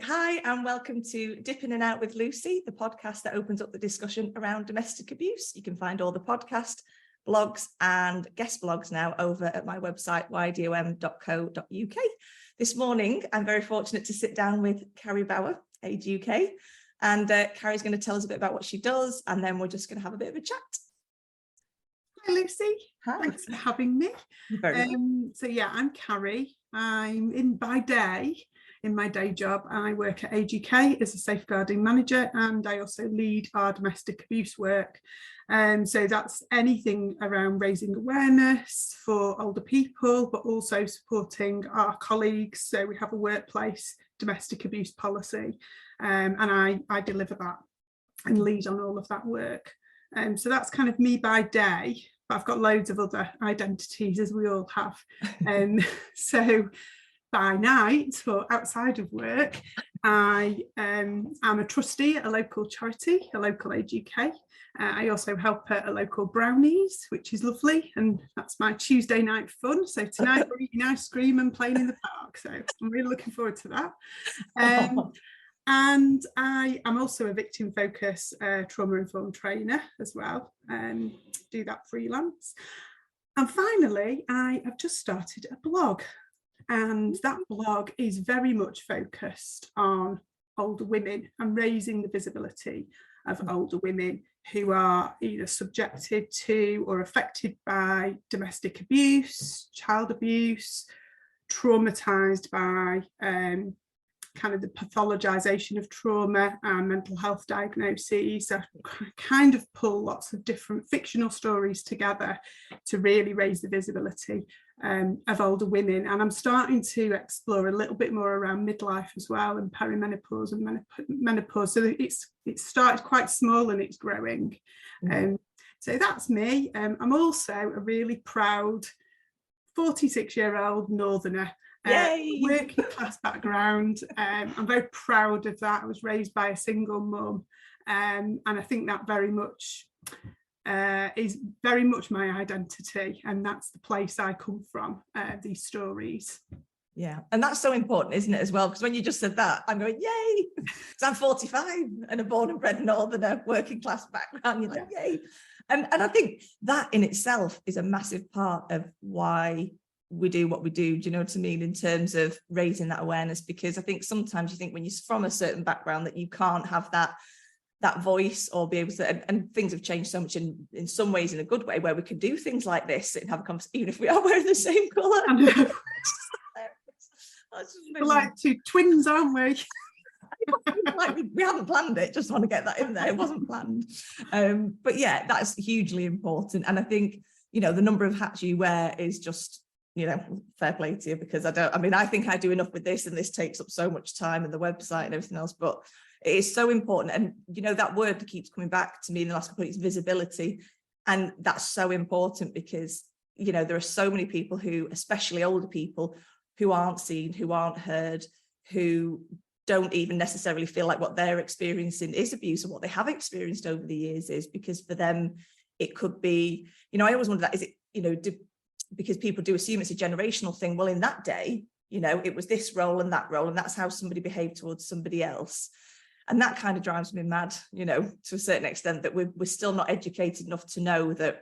Hi, and welcome to Dip In and Out with Lucy, the podcast that opens up the discussion around domestic abuse. You can find all the podcast, blogs and guest blogs now over at my website, ydom.co.uk. This morning, I'm very fortunate to sit down with Carrie Bower, Age UK, and Carrie's going to tell us a bit about what she does, and then we're just going to have a bit of a chat. Hi Lucy, Hi. Thanks for having me. So yeah, I'm Carrie. I'm in my day job. I work at Age UK as a safeguarding manager, and I also lead our domestic abuse work. So that's anything around raising awareness for older people, but also supporting our colleagues. So we have a workplace domestic abuse policy, and I deliver that and lead on all of that work. So that's kind of me by day, but I've got loads of other identities, as we all have. So by night, or outside of work, I am a trustee at a local charity, a local Age UK. I also help at a local Brownies, which is lovely, and that's my Tuesday night fun. So tonight we're eating ice cream and playing in the park, so I'm really looking forward to that. And I am also a VictimFocus trauma-informed trainer as well, do that freelance. And finally, I have just started a blog, and that blog is very much focused on older women and raising the visibility of older women who are either subjected to or affected by domestic abuse, child abuse, traumatised by kind of the pathologization of trauma and mental health diagnoses. So I kind of pull lots of different fictional stories together to really raise the visibility of older women. And I'm starting to explore a little bit more around midlife as well, and perimenopause and menopause. So it started quite small and it's growing. So that's me. I'm also a really proud 46-year-old northerner. Working class background. I'm very proud of that. I was raised by a single mum, and I think that very much is very much my identity, and that's the place I come from, these stories. Yeah, and that's so important, isn't it, as well? Because when you just said that, I'm going, yay, because I'm 45 and a born and bred northerner, working class background. You're like, yay. And I think that in itself is a massive part of why we do what we do. Do you know what I mean, in terms of raising that awareness? Because I think sometimes you think when you're from a certain background that you can't have that voice or be able to, and things have changed so much in some ways in a good way, where we can do things like this and have a conversation even if we are wearing the same colour. We're like two twins, aren't we? Like we haven't planned it, just want to get that in there. It wasn't planned. But yeah, that's hugely important. And I think, you know, the number of hats you wear is just, you know, fair play to you, because I think I do enough with this, and this takes up so much time, and the website and everything else, but it is so important. And, you know, that word that keeps coming back to me in the last couple of weeks, visibility. And that's so important because, you know, there are so many people who, especially older people, who aren't seen, who aren't heard, who don't even necessarily feel like what they're experiencing is abuse, or what they have experienced over the years is, because for them, it could be, you know, I always wonder that, is it, you know, because people do assume it's a generational thing. Well, in that day, you know, it was this role and that role, and that's how somebody behaved towards somebody else. And that kind of drives me mad, you know, to a certain extent, that we're still not educated enough to know that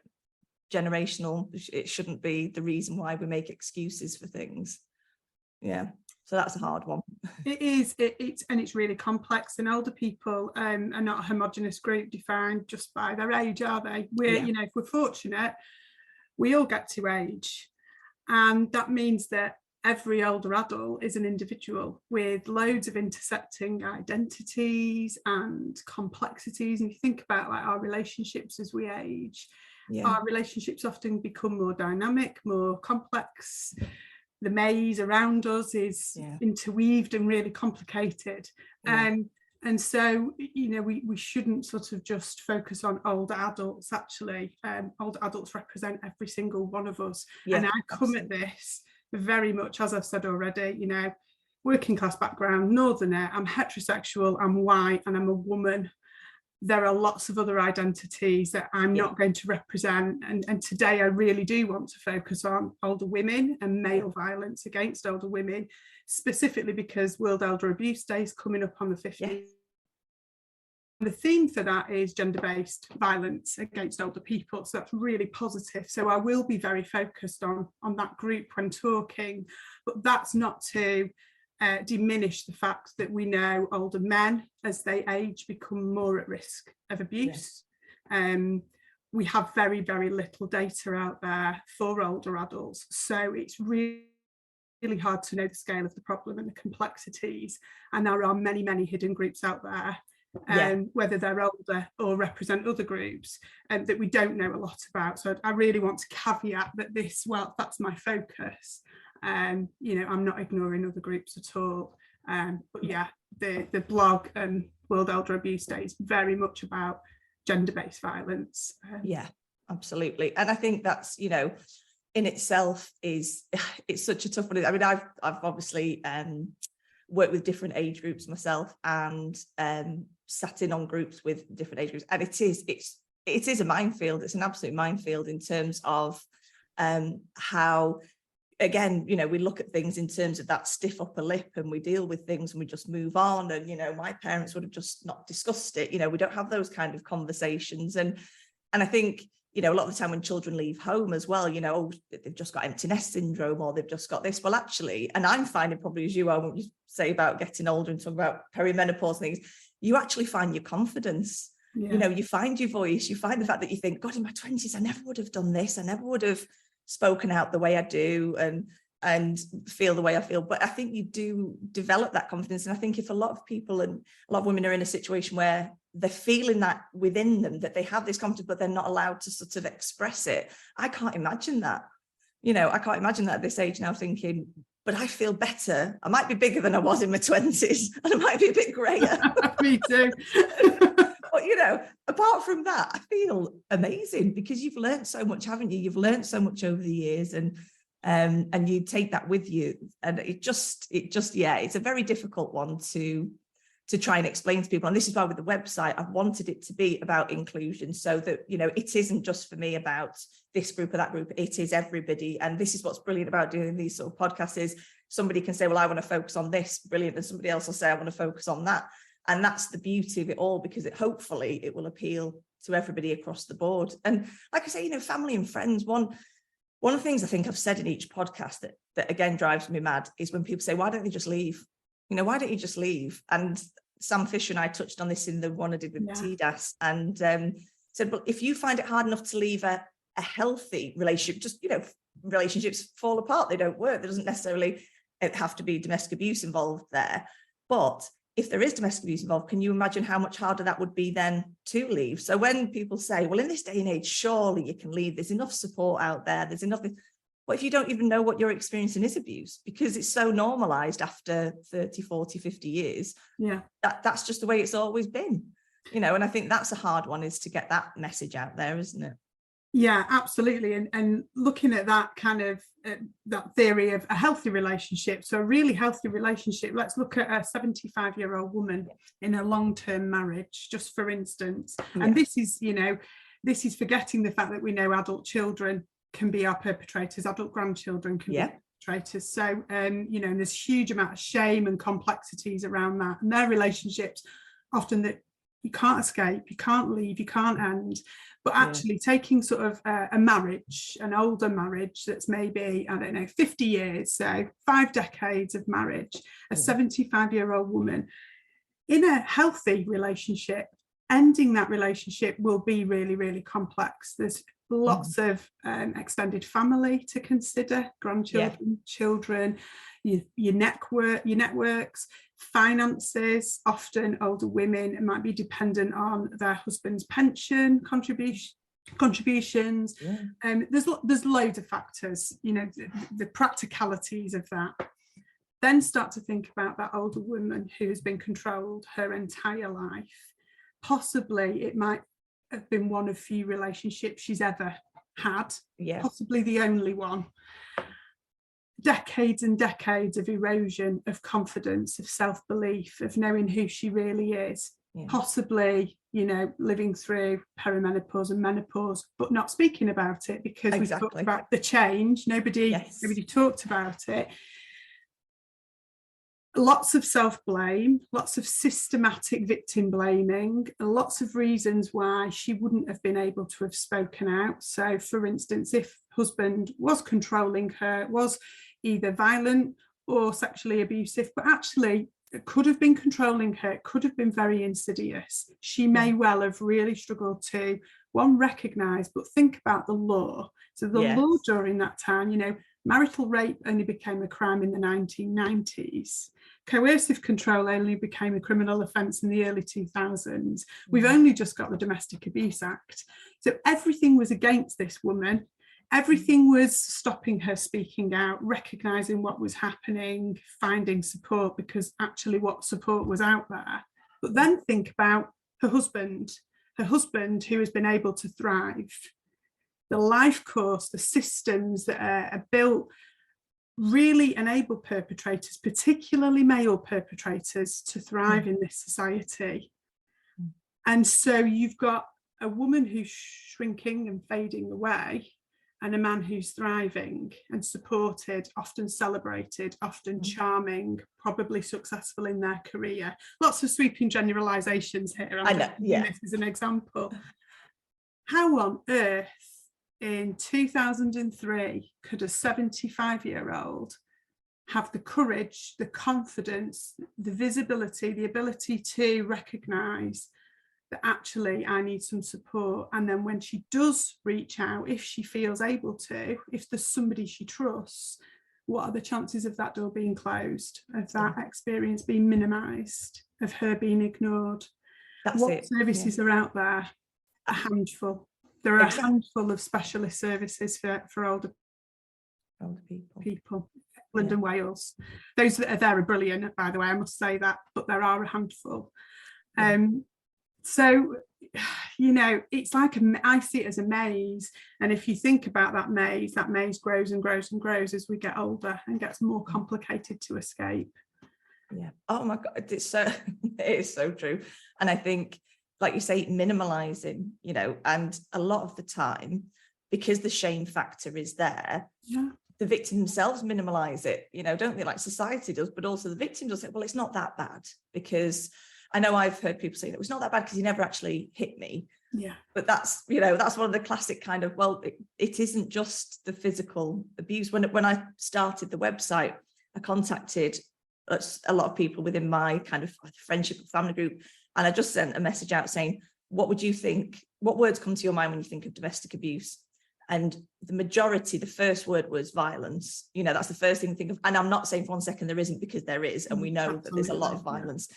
generational, it shouldn't be the reason why we make excuses for things. Yeah, so that's a hard one. It is, it's really complex, and older people are not a homogenous group defined just by their age, are they? You know, if we're fortunate, we all get to age, and that means that every older adult is an individual with loads of intersecting identities and complexities. And if you think about like our relationships as we age, our relationships often become more dynamic, more complex. The maze around us is interweaved and really complicated. And so, you know, we shouldn't sort of just focus on older adults. Actually, older adults represent every single one of us. And I come at this very much, as I've said already, you know, working class background, northerner, I'm heterosexual, I'm white, and I'm a woman. there are lots of other identities that I'm not going to represent. And today I really do want to focus on older women and male violence against older women, specifically because World Elder Abuse Day is coming up on the 15th. Yeah. The theme for that is gender-based violence against older people. So that's really positive. So I will be very focused on that group when talking, but that's not to diminish the fact that we know older men, as they age, become more at risk of abuse. We have very, very little data out there for older adults. So it's really hard to know the scale of the problem and the complexities. And there are many, many hidden groups out there, whether they're older or represent other groups, that we don't know a lot about. So I really want to caveat that this, well, that's my focus. You know, I'm not ignoring other groups at all. But yeah, the blog and World Elder Abuse Day is very much about gender-based violence. Yeah, absolutely. And I think that's, you know, in itself it's such a tough one. I mean, I've obviously worked with different age groups myself, and sat in on groups with different age groups, and it is a minefield. It's an absolute minefield in terms of how, again, you know, we look at things in terms of that stiff upper lip, and we deal with things and we just move on. And, you know, my parents would have just not discussed it. You know, we don't have those kind of conversations. And I think, you know, a lot of the time when children leave home as well, you know, oh, they've just got empty nest syndrome, or they've just got this. Well, actually, and I'm finding, probably as you are, when you say about getting older and talk about perimenopause and things, you actually find your confidence. You know, you find your voice, you find the fact that you think, God, in my 20s, I never would have done this. I never would have spoken out the way I do and feel the way I feel. But I think you do develop that confidence. And I think if a lot of people and a lot of women are in a situation where they're feeling that within them, that they have this confidence, but they're not allowed to sort of express it. I can't imagine that. You know, I can't imagine that at this age now, thinking, but I feel better. I might be bigger than I was in my 20s, and I might be a bit grayer. Me too. But, you know, apart from that, I feel amazing, because you've learned so much, haven't you? You've learned so much over the years, and you take that with you. And it just, yeah, it's a very difficult one to try and explain to people. And this is why with the website, I've wanted it to be about inclusion, so that, you know, it isn't just for me about this group or that group, it is everybody. And this is what's brilliant about doing these sort of podcasts, is somebody can say, well, I want to focus on this, brilliant, and somebody else will say, I want to focus on that. And that's the beauty of it all, because hopefully it will appeal to everybody across the board. And like I say, you know, family and friends, one of the things I think I've said in each podcast that again drives me mad is when people say, why don't they just leave? You know, why don't you just leave? And Sam Fisher and I touched on this in the one I did with TDAS, and said, well, if you find it hard enough to leave a healthy relationship, just, you know, relationships fall apart, they don't work. There doesn't necessarily have to be domestic abuse involved there. But if there is domestic abuse involved, can you imagine how much harder that would be then to leave? So when people say, well, in this day and age, surely you can leave, there's enough support out there, there's enough. What if you don't even know what you're experiencing is abuse? Because it's so normalized after 30, 40, 50 years. Yeah, that's just the way it's always been, you know. And I think that's a hard one, is to get that message out there, isn't it? Yeah, absolutely. And looking at that kind of that theory of a healthy relationship, so a really healthy relationship, let's look at a 75-year-old woman in a long-term marriage, just for instance. And this is, you know, this is forgetting the fact that we know adult children can be our perpetrators, adult grandchildren can be perpetrators. So, you know, and there's a huge amount of shame and complexities around that. And their relationships, often that you can't escape, you can't leave, you can't end. But actually taking sort of a marriage, an older marriage that's maybe, I don't know, 50 years, so 5 decades of marriage, a 75-year-old woman in a healthy relationship, ending that relationship will be really, really complex. There's lots of extended family to consider, grandchildren, children, your networks, finances. Often older women might be dependent on their husband's pension contributions. There's loads of factors, you know, the practicalities of that. Then start to think about that older woman who has been controlled her entire life. Possibly it might have been one of few relationships she's ever had, possibly the only one. Decades and decades of erosion of confidence, of self-belief, of knowing who she really is. possibly, you know, living through perimenopause and menopause, but not speaking about it because we've talked about the change. Nobody talked about it. Lots of self-blame, lots of systematic victim blaming, and lots of reasons why she wouldn't have been able to have spoken out. So, for instance, if husband was controlling her, was either violent or sexually abusive, but actually it could have been controlling her, it could have been very insidious. She may well have really struggled to, one, recognise, but think about the law. So the law during that time, you know, marital rape only became a crime in the 1990s. Coercive control only became a criminal offence in the early 2000s. We've only just got the Domestic Abuse Act. So everything was against this woman. Everything was stopping her speaking out, recognising what was happening, finding support, because actually what support was out there. But then think about her husband who has been able to thrive. The life course, the systems that are built really enable perpetrators, particularly male perpetrators, to thrive in this society. And so you've got a woman who's shrinking and fading away, and a man who's thriving and supported, often celebrated, often charming, probably successful in their career. Lots of sweeping generalisations here. I know, this is an example. How on earth in 2003 could a 75-year-old have the courage, the confidence, the visibility, the ability to recognise that actually I need some support? And then when she does reach out, if she feels able to, if there's somebody she trusts, what are the chances of that door being closed, of that experience being minimised, of her being ignored? What services are out there? A handful. There are a handful of specialist services for older people. England and Wales. Those that are there are brilliant, by the way, I must say that, but there are a handful. So, you know, it's like, I see it as a maze. And if you think about that maze grows and grows and grows as we get older and gets more complicated to escape. Yeah. Oh my God, it is so true. And I think, like you say, minimalising, you know, and a lot of the time, because the shame factor is there, the victim themselves minimalise it, you know, don't they? Like society does, but also the victim does it. Well, it's not that bad, because I know I've heard people say that it's not that bad because he never actually hit me. Yeah. But that's, you know, that's one of the classic kind of, well, it isn't just the physical abuse. When I started the website, I contacted a lot of people within my kind of friendship and family group, and I just sent a message out saying, what would you think? What words come to your mind when you think of domestic abuse? And the majority, the first word was violence. You know, that's the first thing to think of. And I'm not saying for 1 second there isn't, because there is, and we know that there's a lot of violence.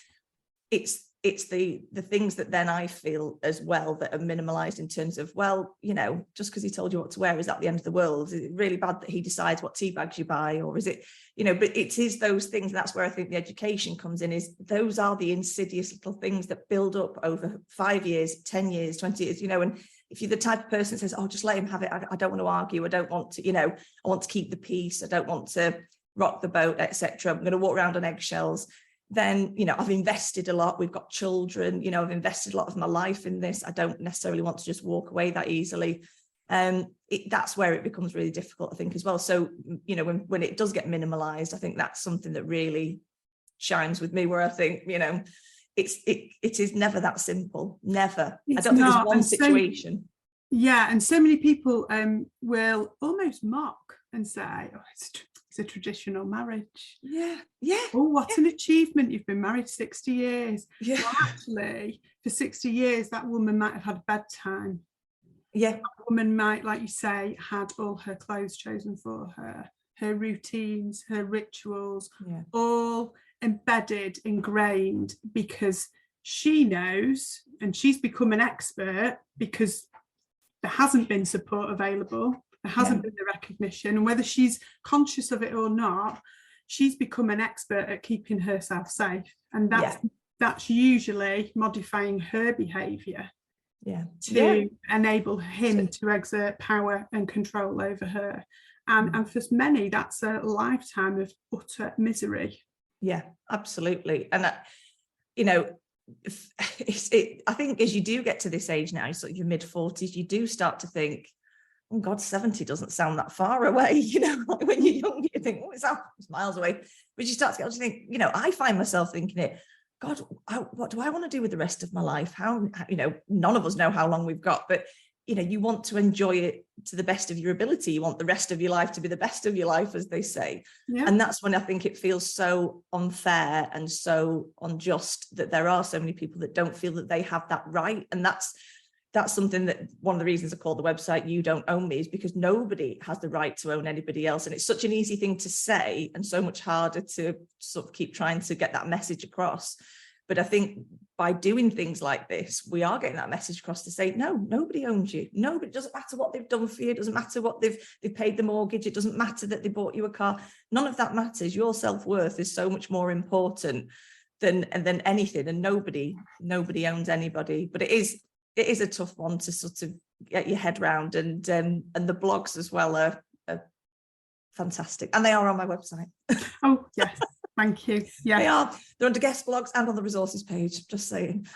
It's the things that then I feel as well that are minimalised in terms of, well, you know, just because he told you what to wear, is that the end of the world? Is it really bad that he decides what tea bags you buy? Or is it, you know, but it is those things. And that's where I think the education comes in, is those are the insidious little things that build up over 5 years, 10 years, 20 years, you know. And if you're the type of person that says, oh, just let him have it, I don't want to argue, I don't want to, you know, I want to keep the peace, I don't want to rock the boat, etc., I'm going to walk around on eggshells, then, you know, I've invested a lot, we've got children, you know, I've invested a lot of my life in this, I don't necessarily want to just walk away that easily. That's where it becomes really difficult, I think, as well. So, you know, when it does get minimalised, I think that's something that really shines with me, where I think, you know, it is never that simple, never. I don't think there's one situation. And so many people will almost mock and say, oh, it's a traditional marriage. Oh, what an achievement, you've been married 60 years. Well, actually, for 60 years that woman might have had bedtime. That woman might, like you say, had all her clothes chosen for her, her routines, her rituals, all embedded, ingrained, because she knows, and she's become an expert because there hasn't been support available. There hasn't been the recognition, and whether she's conscious of it or not, she's become an expert at keeping herself safe, and that's usually modifying her behaviour to enable him to exert power and control over her. And for many, that's a lifetime of utter misery. Yeah, absolutely. And you know, I think as you do get to this age now, sort of your mid-40s, you do start to think, oh God, 70 doesn't sound that far away. You know, like when you're young, you think, oh, it's miles away. But you start to get to think, you know, I find myself thinking it, God, what do I want to do with the rest of my life? How, you know, none of us know how long we've got, but, you know, you want to enjoy it to the best of your ability. You want the rest of your life to be the best of your life, as they say. Yeah. And that's when I think it feels so unfair and so unjust that there are so many people that don't feel that they have that right. And that's something that one of the reasons I call the website You Don't Own Me is because nobody has the right to own anybody else. And it's such an easy thing to say and so much harder to sort of keep trying to get that message across. But I think by doing things like this, we are getting that message across to say, no, nobody owns you. Nobody, it doesn't matter what they've done for you. It doesn't matter what they've paid the mortgage. It doesn't matter that they bought you a car. None of that matters. Your self-worth is so much more important than anything. And nobody owns anybody. But it is a tough one to sort of get your head round, and the blogs as well are fantastic, and they are on my website. Oh yes, thank you. Yeah, they're under guest blogs and on the resources page, just saying.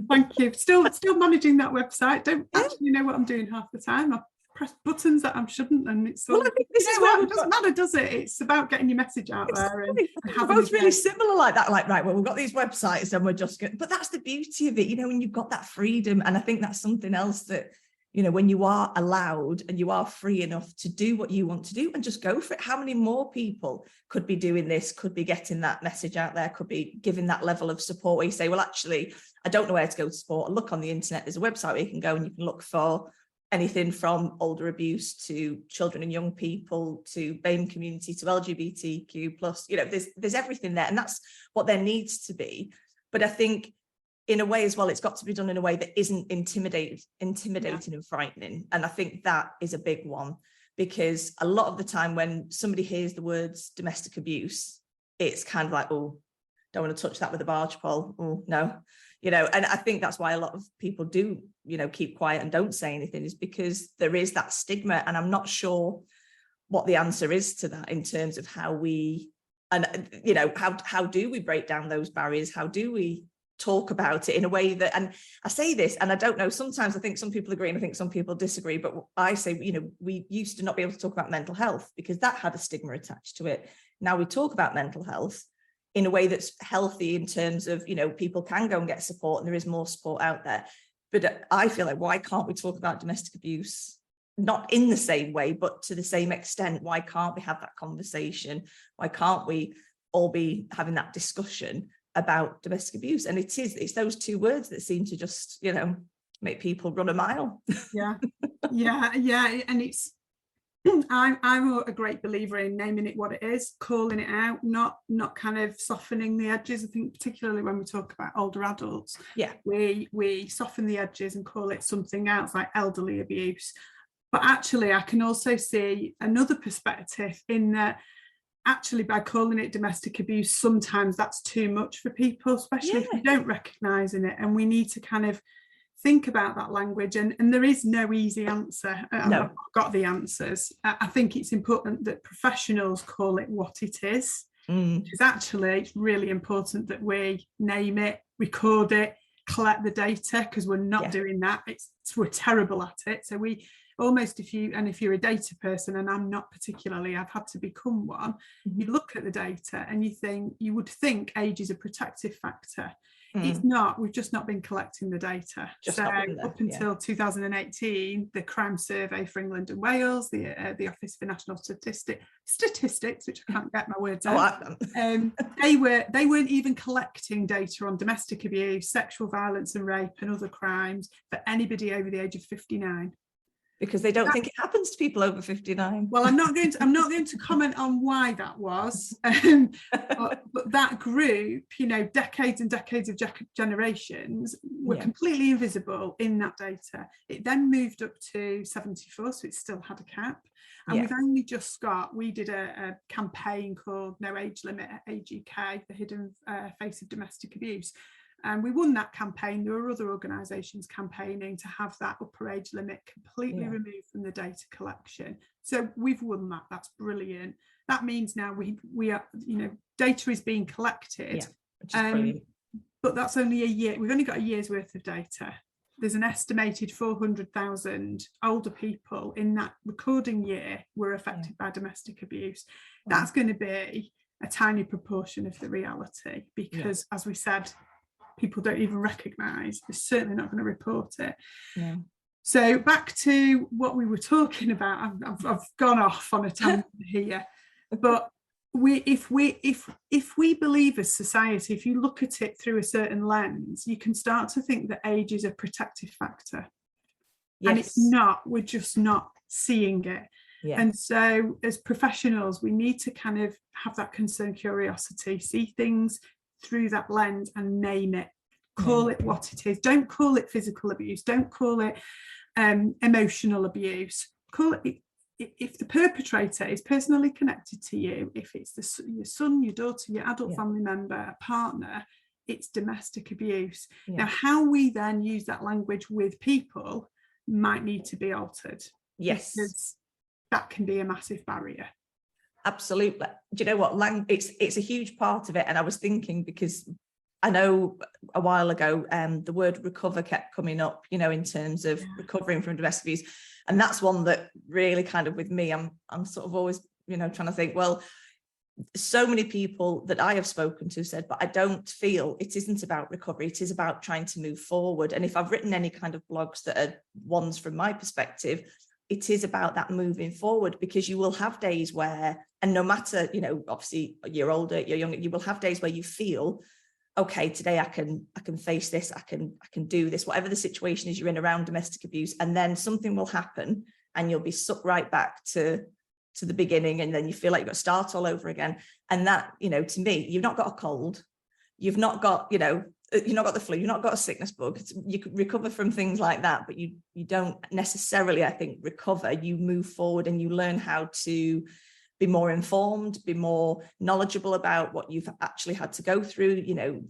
Thank you. Still managing that website. Don't actually know what I'm doing half the time. I press buttons that I shouldn't, and it's all, well, I think this is where it doesn't matter, does it? It's about getting your message out there. And we're both really similar like that. Like, right, well, we've got these websites and we're just good. But that's the beauty of it, you know, when you've got that freedom. And I think that's something else that, you know, when you are allowed and you are free enough to do what you want to do and just go for it. How many more people could be doing this, could be getting that message out there, could be giving that level of support where you say, well, actually, I don't know where to go to support. I look on the internet, there's a website where you can go and you can look for anything from older abuse to children and young people to BAME community to LGBTQ plus, you know, there's everything there, and that's what there needs to be. But I think in a way as well, it's got to be done in a way that isn't intimidating and frightening. And I think that is a big one, because a lot of the time when somebody hears the words domestic abuse, it's kind of like, oh, don't want to touch that with a barge pole. Oh, no. You know, and I think that's why a lot of people do, you know, keep quiet and don't say anything, is because there is that stigma. And I'm not sure what the answer is to that in terms of how we, and, you know, how do we break down those barriers? How do we talk about it in a way that, and I say this, and I don't know, sometimes I think some people agree and I think some people disagree, but I say, you know, we used to not be able to talk about mental health because that had a stigma attached to it. Now we talk about mental health in a way that's healthy in terms of, you know, people can go and get support and there is more support out there. But I feel like, why can't we talk about domestic abuse? Not in the same way, but to the same extent. Why can't we have that conversation? Why can't we all be having that discussion about domestic abuse? And it's those two words that seem to just, you know, make people run a mile. Yeah. And it's, I'm a great believer in naming it what it is, calling it out, not kind of softening the edges. I think particularly when we talk about older adults, we soften the edges and call it something else, like elderly abuse. But actually, I can also see another perspective in that actually by calling it domestic abuse, sometimes that's too much for people, especially if we don't recognise in it. And we need to kind of think about that language, and there is no easy answer. I've not got the answers. I think it's important that professionals call it what it is, because actually it's really important that we name it, record it, collect the data, because we're not doing that. We're terrible at it. So we almost, if you're a data person, and I'm not particularly, I've had to become one, you look at the data and you would think age is a protective factor. It's not. We've just not been collecting the data. So up until 2018, the crime survey for England and Wales, the Office for National Statistics, which I can't get my words out, they weren't even collecting data on domestic abuse, sexual violence and rape and other crimes for anybody over the age of 59. Because they don't think it happens to people over 59. Well, I'm not going to comment on why that was, but that group, you know, decades and decades of generations were completely invisible in that data. It then moved up to 74, so it still had a cap. And we've only just we did a campaign called No Age Limit at Age UK, the hidden face of domestic abuse. And we won that campaign. There were other organisations campaigning to have that upper age limit completely removed from the data collection. So we've won that. That's brilliant. That means now we are, you know, data is being collected. Which is brilliant. but that's only a year. We've only got a year's worth of data. There's an estimated 400,000 older people in that recording year were affected by domestic abuse. That's going to be a tiny proportion of the reality, because as we said, people don't even recognise, they're certainly not going to report it. No. So back to what we were talking about. I've gone off on a tangent here, but if we believe as society, if you look at it through a certain lens, you can start to think that age is a protective factor. Yes. And it's not, we're just not seeing it. Yeah. And so as professionals, we need to kind of have that concern, curiosity, see things through that lens and name it, call it what it is. Don't call it physical abuse, don't call it emotional abuse. Call it, if the perpetrator is personally connected to you, if it's your son, your daughter, your adult family member, a partner, it's domestic abuse. Now, how we then use that language with people might need to be altered. Yes. Because that can be a massive barrier. Absolutely. Do you know what? It's a huge part of it. And I was thinking, because I know a while ago, the word recover kept coming up, you know, in terms of recovering from domestic abuse. And that's one that really kind of, with me, I'm sort of always, you know, trying to think, well, so many people that I have spoken to said, but I don't feel it isn't about recovery. It is about trying to move forward. And if I've written any kind of blogs that are ones from my perspective, it is about that moving forward, because you will have days where, and no matter, you know, obviously you're older, you're younger, you will have days where you feel, okay, today I can face this, I can do this, whatever the situation is you're in around domestic abuse, and then something will happen and you'll be sucked right back to the beginning, and then you feel like you've got to start all over again. And that, you know, to me, you've not got a cold, you've not got, you know, you've not got the flu, you've not got a sickness bug. You could recover from things like that, but you don't necessarily, I think, recover. You move forward and you learn how to be more informed, be more knowledgeable about what you've actually had to go through, you know,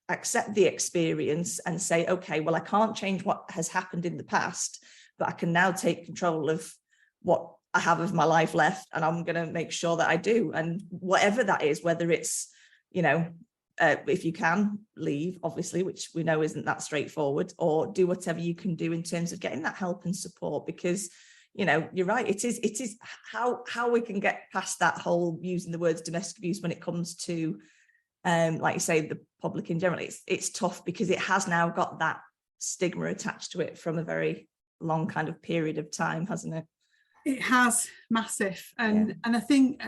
accept the experience and say, okay, well, I can't change what has happened in the past, but I can now take control of what I have of my life left, and I'm going to make sure that I do. And whatever that is, whether it's, you know, if you can leave, obviously, which we know isn't that straightforward, or do whatever you can do in terms of getting that help and support, because, you know, you're right, it is how we can get past that whole using the words domestic abuse when it comes to, like you say, the public in general. It's tough because it has now got that stigma attached to it from a very long kind of period of time, hasn't it? It has, massive. And I think,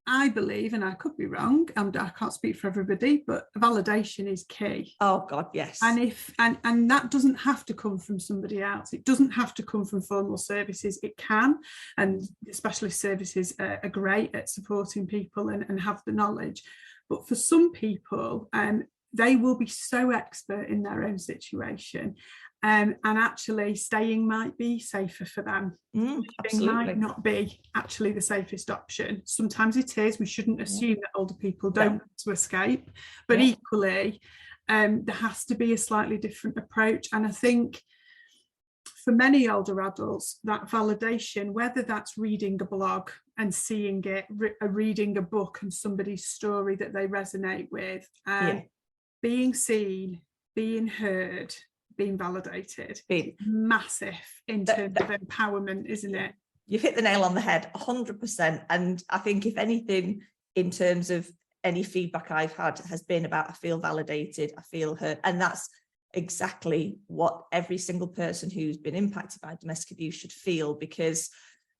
I believe, and I could be wrong, I can't speak for everybody, but validation is key. Oh God, yes. And that doesn't have to come from somebody else. It doesn't have to come from formal services. It can, and specialist services are great at supporting people and have the knowledge. But for some people, they will be so expert in their own situation. And actually staying might be safer for them. It might not be actually the safest option. Sometimes it is. We shouldn't assume that older people don't want to escape, but equally there has to be a slightly different approach. And I think for many older adults, that validation, whether that's reading a blog and seeing it, reading a book and somebody's story that they resonate with, being seen, being heard, being validated, massive in terms of empowerment, isn't it? You've hit the nail on the head, 100%. And I think if anything, in terms of any feedback I've had, has been about, I feel validated, I feel heard. And that's exactly what every single person who's been impacted by domestic abuse should feel, because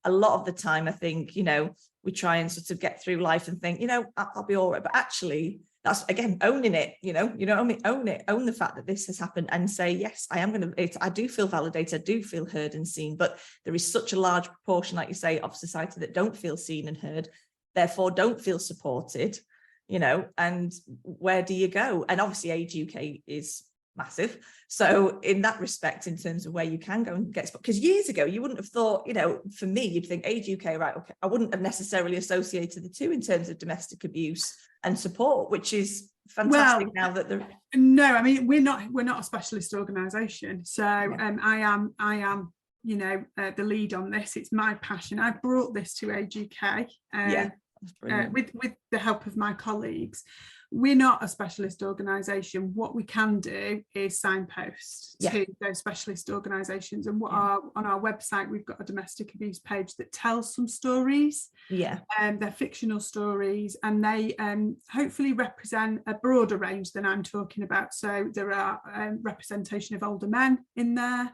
a lot of the time, I think, you know, we try and sort of get through life and think, you know, I'll be all right. But actually, that's, again, owning it, own it, own the fact that this has happened and say, yes, I do feel validated, I do feel heard and seen, but there is such a large proportion, like you say, of society that don't feel seen and heard, therefore don't feel supported, you know, and where do you go? And obviously Age UK is massive. So in that respect, in terms of where you can go and get, because years ago, you wouldn't have thought, you know, for me, you'd think Age UK, right, okay, I wouldn't have necessarily associated the two in terms of domestic abuse and support, which is fantastic. Well, now that they're... No, I mean, we're not a specialist organisation. So I am, you know, the lead on this. It's my passion. I brought this to Age UK. with the help of my colleagues. We're not a specialist organisation. What we can do is signpost to those specialist organisations. And on our website, we've got a domestic abuse page that tells some stories. They're fictional stories, and they hopefully represent a broader range than I'm talking about. So there are representation of older men in there,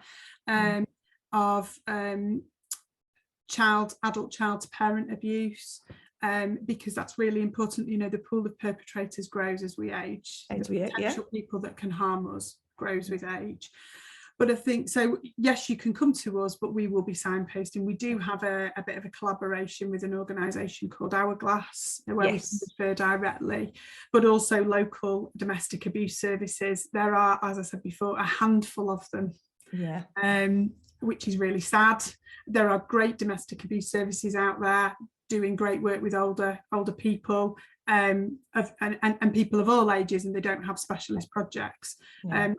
of adult child to parent abuse, because that's really important. You know, the pool of perpetrators grows as we age. The potential people that can harm us grows with age. But I think, so yes, you can come to us, but we will be signposting. We do have a bit of a collaboration with an organisation called Hourglass, where we can refer directly, but also local domestic abuse services. There are, as I said before, a handful of them, which is really sad. There are great domestic abuse services out there doing great work with older people, and people of all ages, and they don't have specialist projects.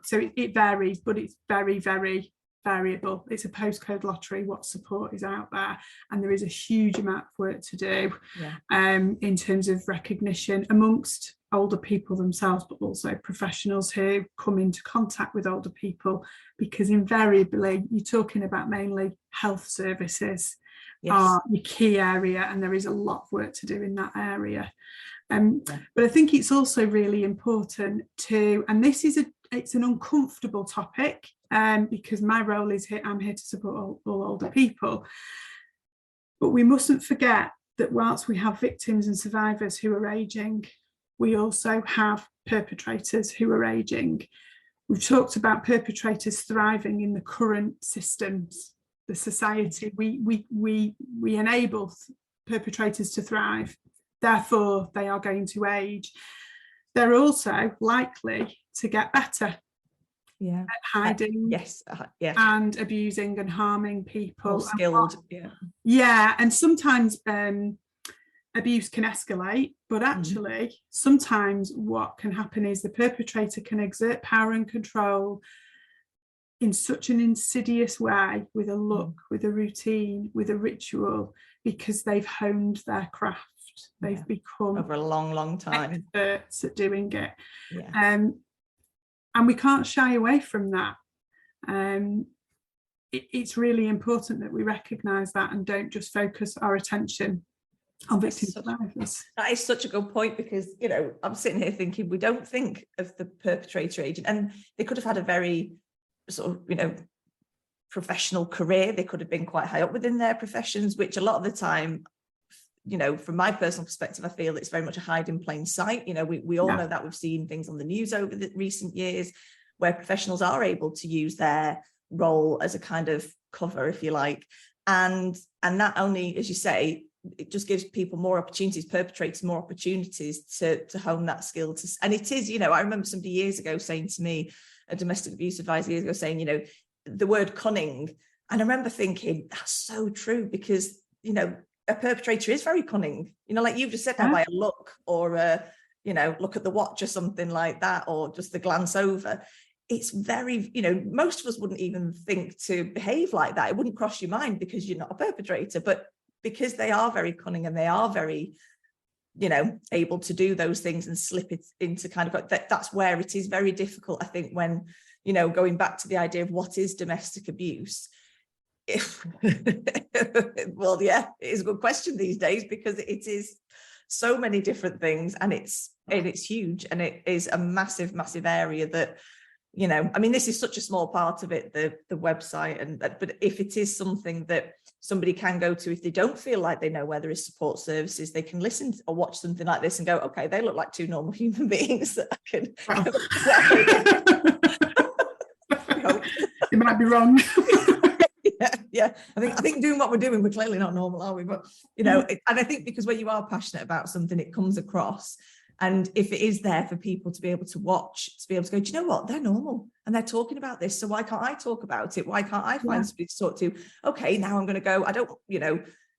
So it varies, but it's very, very variable. It's a postcode lottery what support is out there, and there is a huge amount of work to do in terms of recognition amongst older people themselves, but also professionals who come into contact with older people, because invariably you're talking about mainly health services are your key area, and there is a lot of work to do in that area. But I think it's also really important to, and this is it's an uncomfortable topic, because my role is here, I'm here to support all older people, but we mustn't forget that whilst we have victims and survivors who are ageing, we also have perpetrators who are ageing. We've talked about perpetrators thriving in the current systems, the society. We enable perpetrators to thrive. Therefore, they are going to age. They're also likely to get better at hiding and abusing and harming people. More skilled. And sometimes abuse can escalate, but actually sometimes what can happen is the perpetrator can exert power and control in such an insidious way, with a look, with a routine, with a ritual, because they've honed their craft. They've become over a long time experts at doing it. And we can't shy away from that. It's really important that we recognise that and don't just focus our attention on victim survivors. That is such a good point, because, you know, I'm sitting here thinking we don't think of the perpetrator agent, and they could have had a very sort of, you know, professional career. They could have been quite high up within their professions, which a lot of the time, you know, from my personal perspective, I feel it's very much a hide in plain sight. You know, we all know that. We've seen things on the news over the recent years where professionals are able to use their role as a kind of cover, if you like. And not only, as you say, it just gives people more opportunities, perpetrators more opportunities to hone that skill. And it is, you know, I remember somebody years ago saying to me, a domestic abuse advisor years ago, saying, you know, the word cunning. And I remember thinking, that's so true, because, you know, a perpetrator is very cunning, you know, like you've just said, now by a look, or a, you know, look at the watch or something like that, or just the glance over. It's very, you know, most of us wouldn't even think to behave like that. It wouldn't cross your mind, because you're not a perpetrator, but because they are very cunning and they are very, you know, able to do those things and slip it into kind of, that's where it is very difficult, I think, when, you know, going back to the idea of what is domestic abuse. Well, yeah, it is a good question these days, because it is so many different things, and it's huge, and it is a massive area that, you know, I mean, this is such a small part of it, the website, but if it is something that somebody can go to, if they don't feel like they know where there is support services, they can listen or watch something like this and go, okay, they look like two normal human beings that I can. You might be wrong. Yeah. I think doing what we're doing, we're clearly not normal, are we? But, you know, and I think because when you are passionate about something, it comes across. And if it is there for people to be able to watch, to be able to go, do you know what? They're normal and they're talking about this. So why can't I talk about it? Why can't I find somebody to talk to? Okay, now I'm going to go. I don't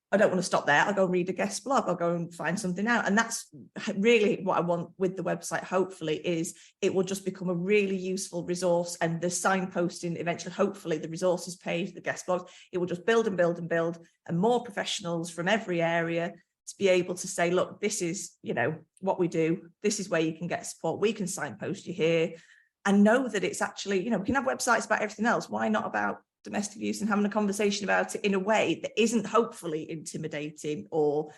want to stop there. I'll go read a guest blog. I'll go and find something out. And that's really what I want with the website, hopefully, is it will just become a really useful resource. And the signposting, eventually, hopefully, the resources page, the guest blogs, it will just build and build and build. And more professionals from every area to be able to say, look, this is, you know, what we do. This is where you can get support. We can signpost you here, and know that it's actually, you know, we can have websites about everything else. Why not about domestic abuse, and having a conversation about it in a way that isn't hopefully intimidating or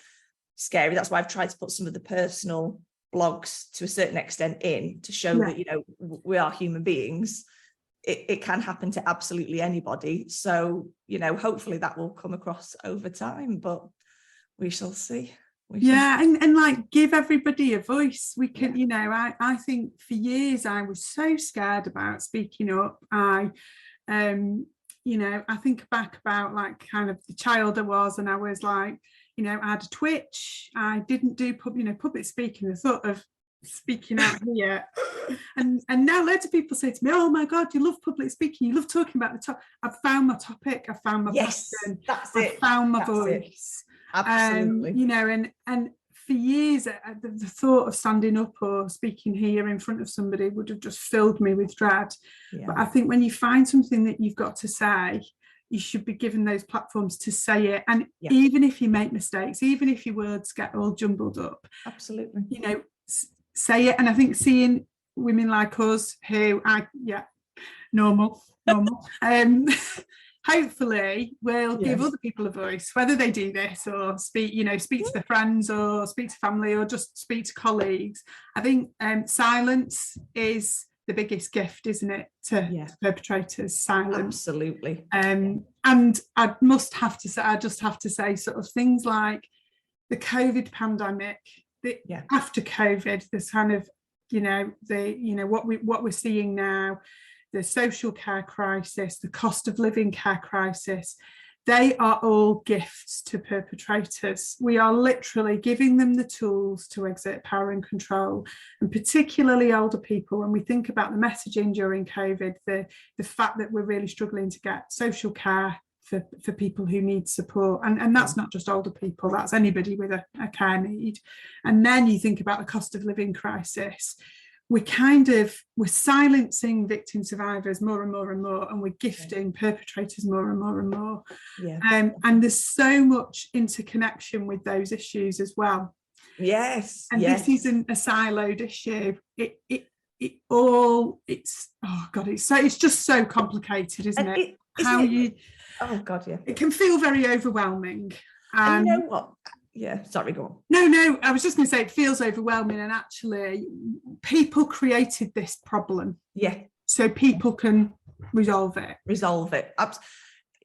scary. That's why I've tried to put some of the personal blogs to a certain extent in, to show that, you know, we are human beings. It can happen to absolutely anybody. So, you know, hopefully that will come across over time, but we shall see. And like, give everybody a voice. We can, you know, I think for years I was so scared about speaking up. You know, I think back about like kind of the child I was, and I was like, you know, I had a twitch. I didn't do public speaking. The thought of speaking out here, and now loads of people say to me, oh my god, you love public speaking, you love talking about the top. I've found my topic, I found my passion, I found my voice. Absolutely. You know, and for years the thought of standing up or speaking here in front of somebody would have just filled me with dread. But I think when you find something that you've got to say, you should be given those platforms to say it. And even if you make mistakes, even if your words get all jumbled up, absolutely, you know, say it. And I think seeing women like us who normal hopefully will give other people a voice, whether they do this or speak to their friends or speak to family or just speak to colleagues. I think silence is the biggest gift, isn't it, to perpetrators? Silence. Absolutely. And I just have to say sort of things like the COVID pandemic, after COVID, this kind of, what we're seeing now, the social care crisis, the cost of living care crisis, they are all gifts to perpetrators. We are literally giving them the tools to exert power and control, and particularly older people. When we think about the messaging during COVID, the fact that we're really struggling to get social care for people who need support, and that's not just older people, that's anybody with a care need. And then you think about the cost of living crisis. We're silencing victim survivors more and more and more, and we're gifting perpetrators more and more and more. And there's so much interconnection with those issues as well. This isn't a siloed issue. It's just so complicated, isn't it? It can feel very overwhelming. And you know what? Sorry, go on. No, I was just going to say it feels overwhelming, and actually people created this problem. So people can resolve it.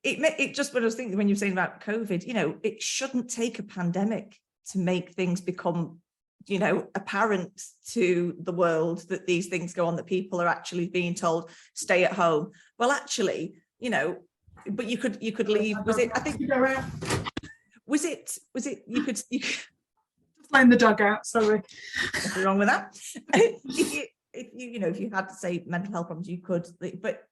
It just, what I was thinking when you were saying about COVID, you know, it shouldn't take a pandemic to make things become, you know, apparent to the world that these things go on, that people are actually being told stay at home. Well, actually, you know, but you could leave. Was it you could just letting the dog out, sorry. Nothing wrong with that. if you had to say mental health problems, you could, but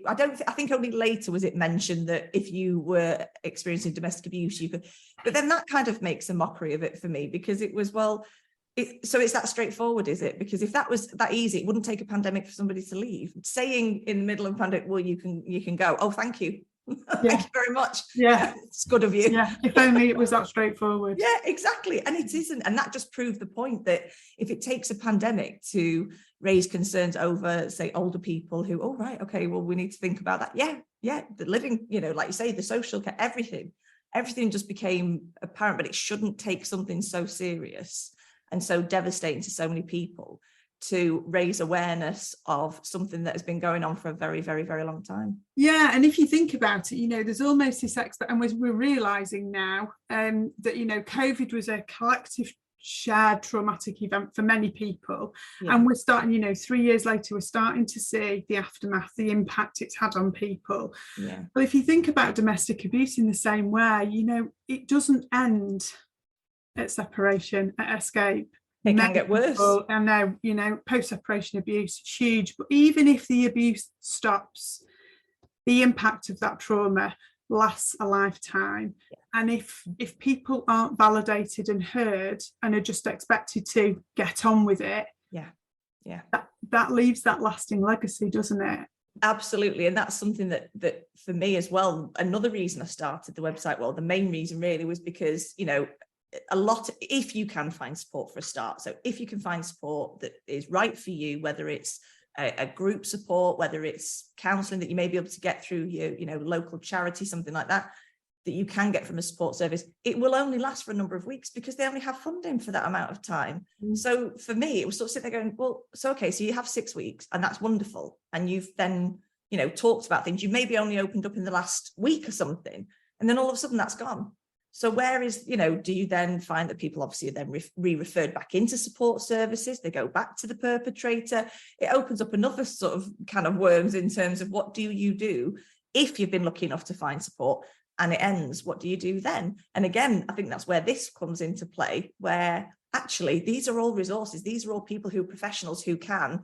I think only later was it mentioned that if you were experiencing domestic abuse, you could. But then that kind of makes a mockery of it for me, because it was, so it's that straightforward, is it? Because if that was that easy, it wouldn't take a pandemic for somebody to leave. Saying in the middle of a pandemic, well, you can go. Oh, thank you. Thank you very much. It's good of you. If only it was that straightforward. Exactly. And it isn't. And that just proved the point that if it takes a pandemic to raise concerns over, say, older people who, we need to think about that. The living, you know, like you say, the social care, everything just became apparent. But it shouldn't take something so serious and so devastating to so many people to raise awareness of something that has been going on for a very, very, very long time. And if you think about it, you know, there's almost this and we're realizing now that, you know, COVID was a collective shared traumatic event for many people, and we're starting, you know, 3 years later, we're starting to see the aftermath, the impact it's had on people. But if you think about domestic abuse in the same way, you know, it doesn't end at separation, at escape. It can get worse. I know, you know, post-separation abuse, it's huge. But even if the abuse stops, the impact of that trauma lasts a lifetime. And if people aren't validated and heard and are just expected to get on with it, that leaves that lasting legacy, doesn't it? Absolutely. And that's something that for me as well, another reason I started the website, well, the main reason really was because, you know, a lot, if you can find support for a start. So if you can find support that is right for you, whether it's a group support, whether it's counselling that you may be able to get through your, local charity, something like that, that you can get from a support service, it will only last for a number of weeks because they only have funding for that amount of time. So for me, it was sort of sitting there going, well, so okay, so you have 6 weeks and that's wonderful. And you've then, talked about things you maybe only opened up in the last week or something. And then all of a sudden that's gone. So where is, do you then find that people obviously are then re-referred back into support services? They go back to the perpetrator. It opens up another sort of kind of worms in terms of what do you do if you've been lucky enough to find support and it ends? What do you do then? And again, I think that's where this comes into play, where actually these are all resources. These are all people who are professionals who can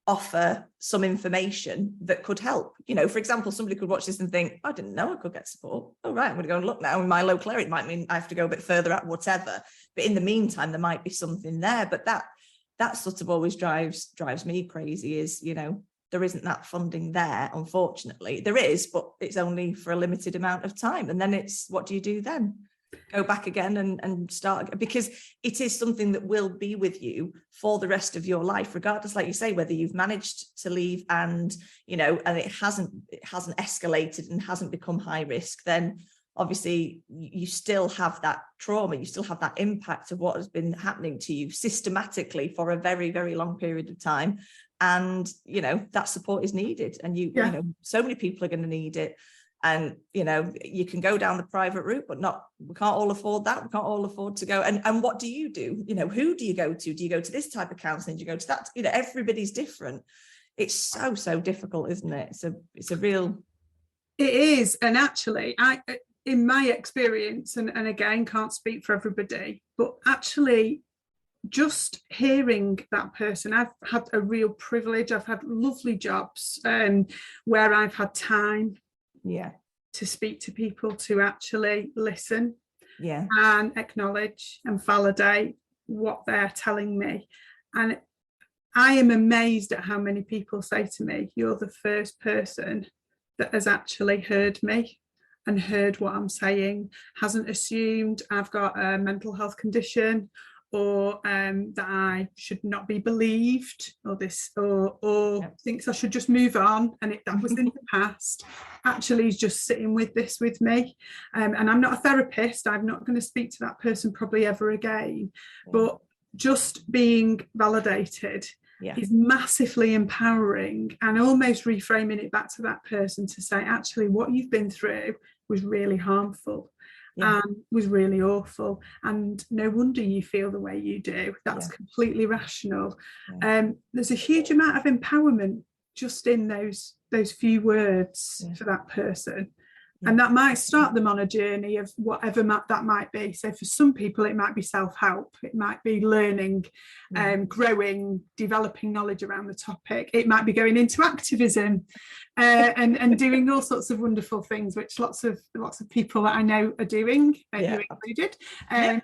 offer some information that could help. For example, somebody could watch this and think, I didn't know I could get support. Oh, right, I'm going to go and look now in my local area. It might mean I have to go a bit further out, whatever. But in the meantime, there might be something there. But that sort of always drives me crazy is, there isn't that funding there, unfortunately. There is, but it's only for a limited amount of time. And then it's, what do you do then? Go back again and start, because it is something that will be with you for the rest of your life, regardless, like you say, whether you've managed to leave and, and it hasn't escalated and hasn't become high risk, then obviously you still have that trauma, you still have that impact of what has been happening to you systematically for a very, very long period of time. And, that support is needed. And so many people are going to need it. And, you can go down the private route, but we can't all afford that. We can't all afford to go. And what do? Who do you go to? Do you go to this type of counselling? Do you go to that? Everybody's different. It's so difficult, isn't it? It's a real. It is. And actually, in my experience, and again, can't speak for everybody, but actually, just hearing that person, I've had a real privilege. I've had lovely jobs where I've had time to speak to people, to actually listen and acknowledge and validate what they're telling me. And I am amazed at how many people say to me, you're the first person that has actually heard me and heard what I'm saying, hasn't assumed I've got a mental health condition or that I should not be believed, or thinks I should just move on and that was in the past. Actually, he's just sitting with this with me, and I'm not a therapist. I'm not going to speak to that person probably ever again. But just being validated is massively empowering, and almost reframing it back to that person to say, actually, what you've been through was really harmful. And was really awful, and no wonder you feel the way you do. That's completely rational. There's a huge amount of empowerment just in those few words for that person, and that might start them on a journey of whatever that might be. So for some people it might be self-help, it might be learning, growing, developing knowledge around the topic, it might be going into activism, and doing all sorts of wonderful things, which lots of people that I know are doing, you included. And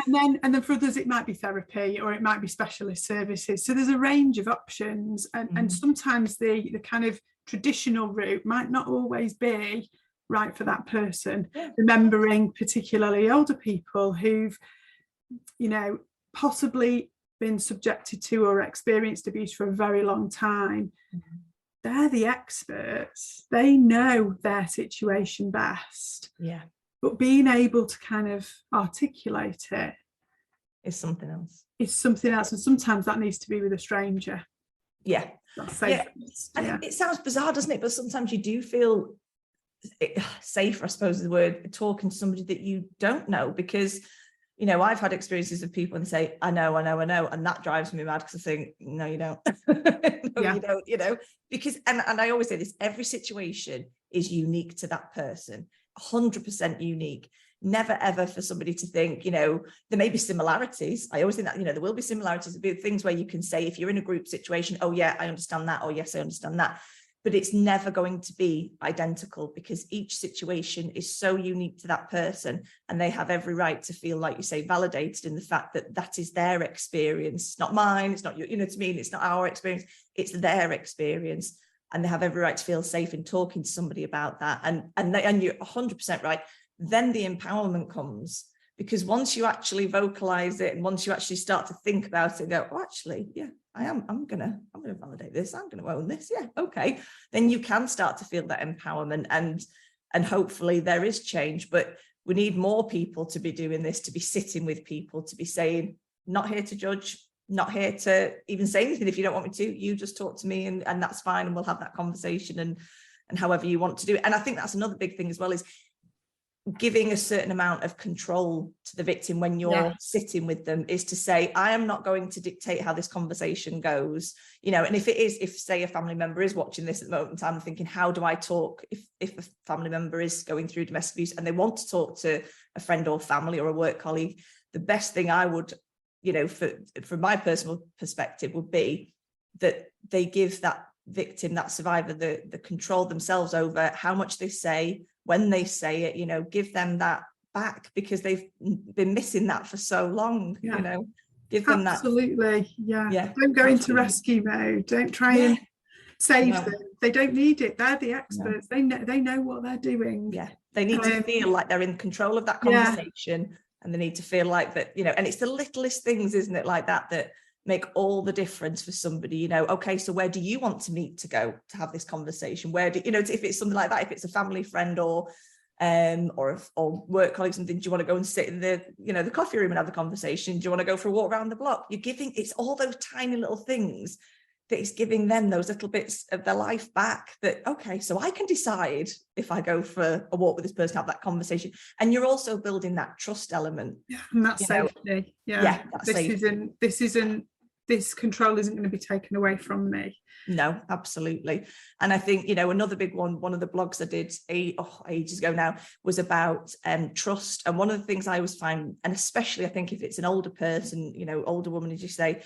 then for others it might be therapy, or it might be specialist services. So there's a range of options, and sometimes the kind of traditional route might not always be right for that person. Remembering particularly older people who've possibly been subjected to or experienced abuse for a very long time. They're the experts, they know their situation best, but being able to kind of articulate it is something else. And sometimes that needs to be with a stranger. It sounds bizarre, doesn't it? But sometimes you do feel safer, I suppose is the word, talking to somebody that you don't know, because I've had experiences of people and say, I know, and that drives me mad, because I think, no, you don't. You don't, because and I always say this, every situation is unique to that person, 100% unique. Never ever for somebody to think, there may be similarities. I always think that, there will be similarities. There'll be things where you can say, if you're in a group situation, oh yeah, I understand that, or yes, I understand that. But it's never going to be identical, because each situation is so unique to that person, and they have every right to feel, like you say, validated in the fact that that is their experience. It's not mine, it's not your, what I mean? It's not our experience, it's their experience. And they have every right to feel safe in talking to somebody about that. And you're 100% right. Then the empowerment comes, Because once you actually vocalize it, and once you actually start to think about it and go, oh, actually, yeah, I'm gonna validate this, I'm gonna own this, yeah, okay, then you can start to feel that empowerment, and hopefully there is change. But we need more people to be doing this, to be sitting with people, to be saying, not here to judge, not here to even say anything. If you don't want me to, you just talk to me, and that's fine, and we'll have that conversation, and however you want to do it. And I think that's another big thing as well, is giving a certain amount of control to the victim when you're sitting with them, is to say, I am not going to dictate how this conversation goes, you know. And if say a family member is watching this at the moment in time and thinking, how do I talk if a family member is going through domestic abuse and they want to talk to a friend or family or a work colleague, the best thing I would, you know, from my personal perspective, would be that they give that victim, that survivor, the control themselves over how much they say, when they say it, you know, give them that back, because they've been missing that for so long, you know, give them that. Absolutely. Don't go into rescue mode. Don't try and save them. They don't need it. They're the experts. They know what they're doing. They need to feel like they're in control of that conversation, and they need to feel like that, you know. And it's the littlest things, isn't it, like that make all the difference for somebody, you know. Okay, so where do you want to meet to go to have this conversation? Where do you know, if it's something like that, if it's a family friend or work colleague, something, do you want to go and sit in the, you know, the coffee room and have the conversation? Do you want to go for a walk around the block? You're giving, it's all those tiny little things that is giving them those little bits of their life back, that, okay, so I can decide if I go for a walk with this person, have that conversation. And you're also building that trust element. And that's safety. This control isn't going to be taken away from me. No, absolutely. And I think, you know, another big one of the blogs I did ages ago now was about trust. And one of the things I always find, and especially I think if it's an older person, you know, older woman, as you say,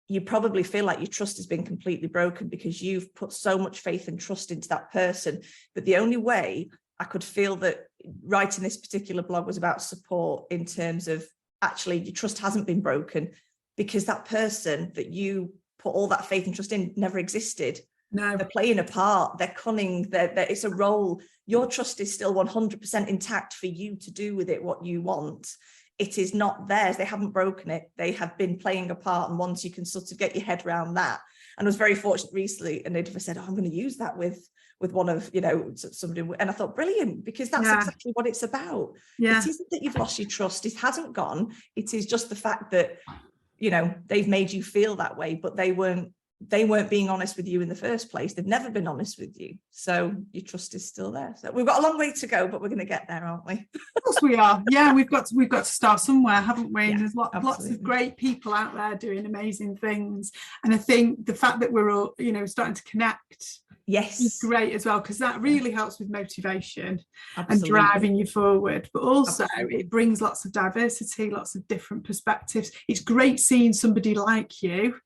you probably feel like your trust has been completely broken because you've put so much faith and trust into that person. But the only way I could feel that writing this particular blog was about support, in terms of actually your trust hasn't been broken, because that person that you put all that faith and trust in never existed. No, they're playing a part, they're cunning, it's a role. Your trust is still 100% intact for you to do with it what you want. It is not theirs. They haven't broken it. They have been playing a part. And once you can sort of get your head around that, and I was very fortunate recently, and Edith said, oh, I'm going to use that with one of, you know, somebody, and I thought, brilliant, because that's exactly what it's about. It isn't that you've lost your trust. It hasn't gone. It is just the fact that, you know, they've made you feel that way, but they weren't being honest with you in the first place. They've never been honest with you. So your trust is still there. So we've got a long way to go, but we're going to get there, aren't we? Of course we are. Yeah, we've got to start somewhere, haven't we? Yeah, there's lots of great people out there doing amazing things. And I think the fact that we're all, you know, starting to connect is great as well, because that really helps with motivation and driving you forward. But also it brings lots of diversity, lots of different perspectives. It's great seeing somebody like you,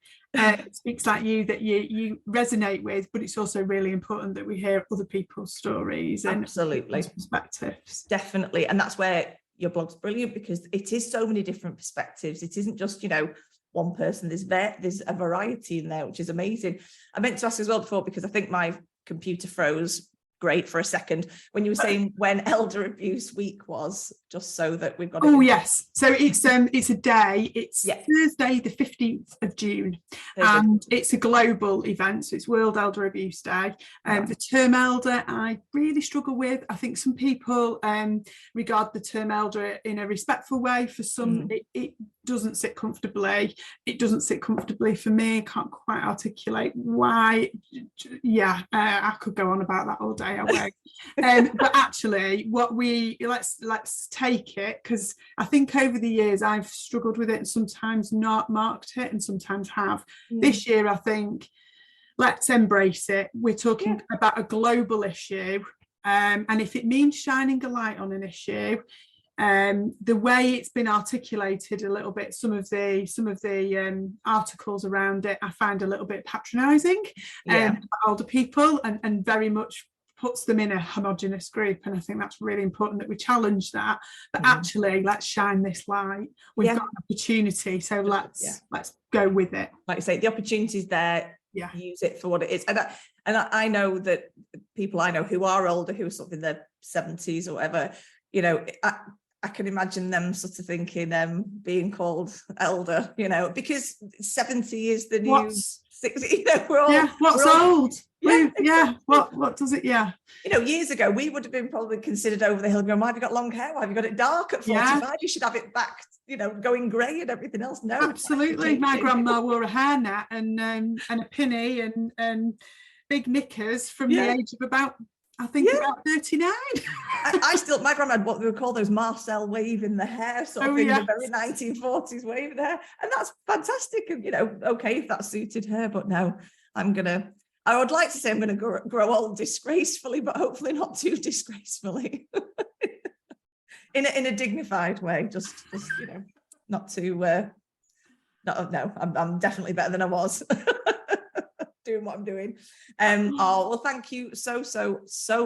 speaks like you, that you resonate with, but it's also really important that we hear other people's stories and perspectives. Definitely. And that's where your blog's brilliant, because it is so many different perspectives. It isn't just, you know, one person. There's a variety in there, which is amazing. I meant to ask as well before, because I think my computer froze great for a second when you were saying when Elder Abuse Week was, just so that we've got yes, so it's a day, it's Thursday the 15th of June, and it's a global event, so it's World Elder Abuse Day. The term elder I really struggle with. I think some people regard the term elder in a respectful way. For some it doesn't sit comfortably. It doesn't sit comfortably for me. I can't quite articulate why. I could go on about that all day. I won't. But actually, let's take it, because I think over the years I've struggled with it and sometimes not marked it and sometimes have. This year I think let's embrace it. We're talking about a global issue, and if it means shining a light on an issue, the way it's been articulated a little bit, some of the articles around it I find a little bit patronising older people, and very much puts them in a homogenous group. And I think that's really important that we challenge that, but actually let's shine this light. We've got an opportunity, so let's go with it. Like I say, the opportunity's there. Use it for what it is. And I know that people I know who are older, who are sort of in their 70s or whatever, you know, I can imagine them sort of thinking, being called elder, you know, because 70 is the new 60, you know, we're all, what's we're all, old? yeah, Yeah, what does it, yeah. You know, years ago, we would have been probably considered over the hill going, why have you got long hair? Why have you got it dark at 45? Yeah. You should have it back, you know, going grey and everything else. No, absolutely. My grandma wore a hairnet and a pinny and big knickers from the age of about, I think, about 39. I still, my grandma had what we would call those Marcel wave in the hair sort of thing, the very 1940s wave in the hair. And that's fantastic. And, you know, okay, if that suited her, but no, I would like to say I'm going to grow old disgracefully, but hopefully not too disgracefully. in a dignified way, just you know, not too, no, I'm definitely better than I was. Doing what I'm doing. Oh, well, thank you so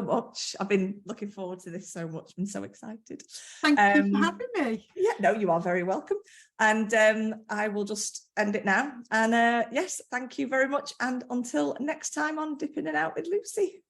much. I've been looking forward to this so much. Been so excited. Thank you for having me. Yeah, no, you are very welcome. And I will just end it now. And yes, thank you very much. And until next time on Dipping It Out with Lucy.